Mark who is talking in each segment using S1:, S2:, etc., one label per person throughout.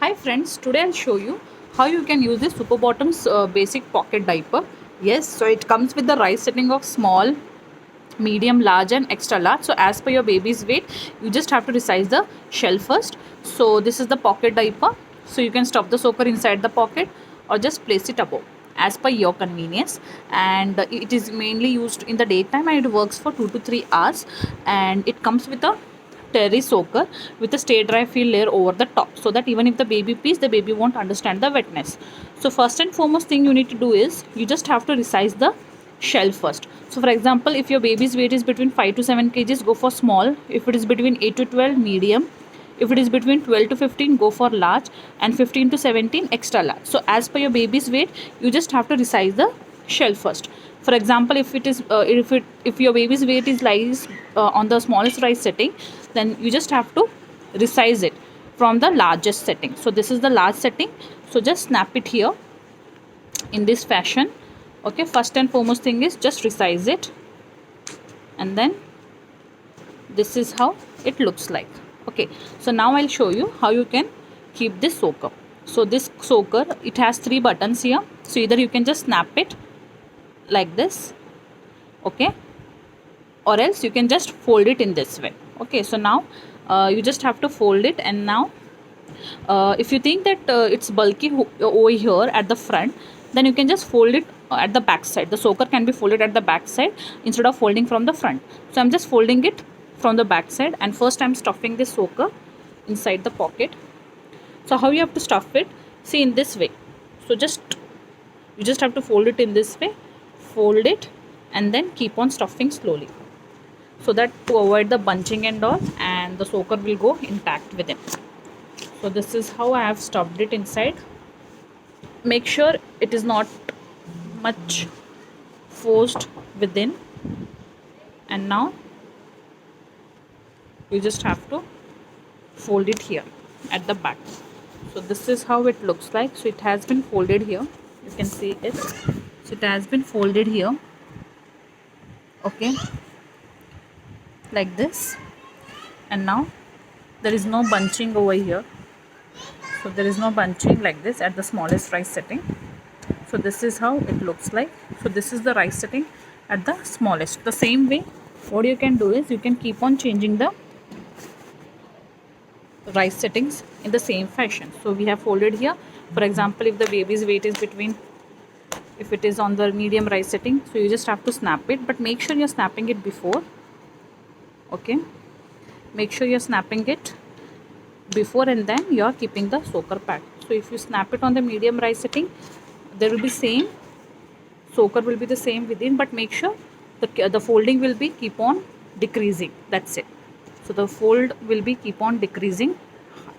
S1: Hi friends, today I'll show you how you can use this Super Bottoms basic pocket diaper. Yes, so it comes with the right setting of small, medium, large and extra large. So as per your baby's weight, you just have to resize the shell first. So this is the pocket diaper. So you can stuff the soaker inside the pocket or just place it above as per your convenience. And it is mainly used in the daytime and it works for 2 to 3 hours, and it comes with a terry soaker with a stay dry feel layer over the top, so that even if the baby pees, the baby won't understand the wetness. So first and foremost thing you need to do is you just have to resize the shell first. So for example, if your baby's weight is between 5 to 7 kgs, go for small. If it is between 8 to 12, medium. If it is between 12 to 15, go for large, and 15 to 17, extra large. So as per your baby's weight, you just have to resize the shell first. For example, if your baby's weight is lies on the smallest rise setting, then you just have to resize it from the largest setting. So this is the large setting. So just snap it here in this fashion. Okay, first and foremost thing is just resize it, and then this is how it looks like. Okay, so now I'll show you how you can keep this soaker. So this soaker, it has 3 buttons here. So either you can just snap it like this, okay, or else you can just fold it in this way. Okay, so now you just have to fold it, and now if you think that it's bulky over here at the front, then you can just fold it at the back side. The soaker can be folded at the back side instead of folding from the front. So I'm just folding it from the back side, and first I'm stuffing this soaker inside the pocket. So how you have to stuff it, see, in this way. So you just have to fold it in this way, fold it, and then keep on stuffing slowly, so that to avoid the bunching and all, and the soaker will go intact within. So this is how I have stuffed it inside. Make sure it is not much forced within, and now you just have to fold it here at the back. So this is how it looks like. So it has been folded here, you can see it. So it has been folded here, okay, like this, and now there is no bunching over here. So there is no bunching like this at the smallest rise setting. So this is how it looks like. So this is the rise setting at the smallest. The same way, what you can do is you can keep on changing the rise settings in the same fashion. So we have folded here. For example, if the baby's weight is between, if it is on the medium rise setting, so you just have to snap it, but make sure you're snapping it before. Okay, make sure you're snapping it before, and then you are keeping the soaker pad. So if you snap it on the medium rise setting, there will be same soaker will be the same within, but make sure the folding will be keep on decreasing. That's it. So the fold will be keep on decreasing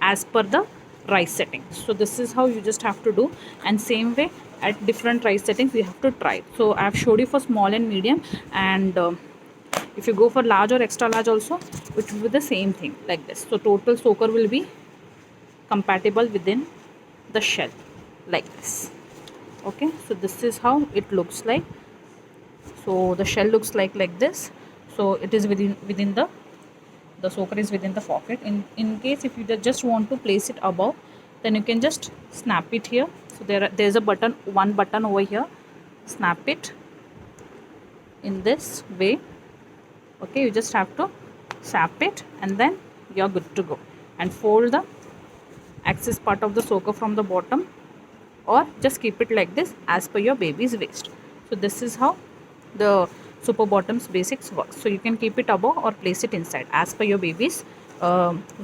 S1: as per the rise setting. So this is how you just have to do, and same way at different rise settings we have to try. So I have showed you for small and medium, and if you go for large or extra large also, it will be the same thing like this. So total soaker will be compatible within the shell like this. Okay, so this is how it looks like. So the shell looks like this. So it is within the soaker is within the pocket. In case if you just want to place it above, then you can just snap it here. So there's a button, one button over here. Snap it in this way. Okay, you just have to snap it, and then you're good to go. And fold the excess part of the soaker from the bottom, or just keep it like this as per your baby's waist. So this is how the Super Bottoms basics works. So you can keep it above or place it inside as per your baby's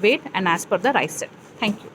S1: weight and as per the rise set. Thank you.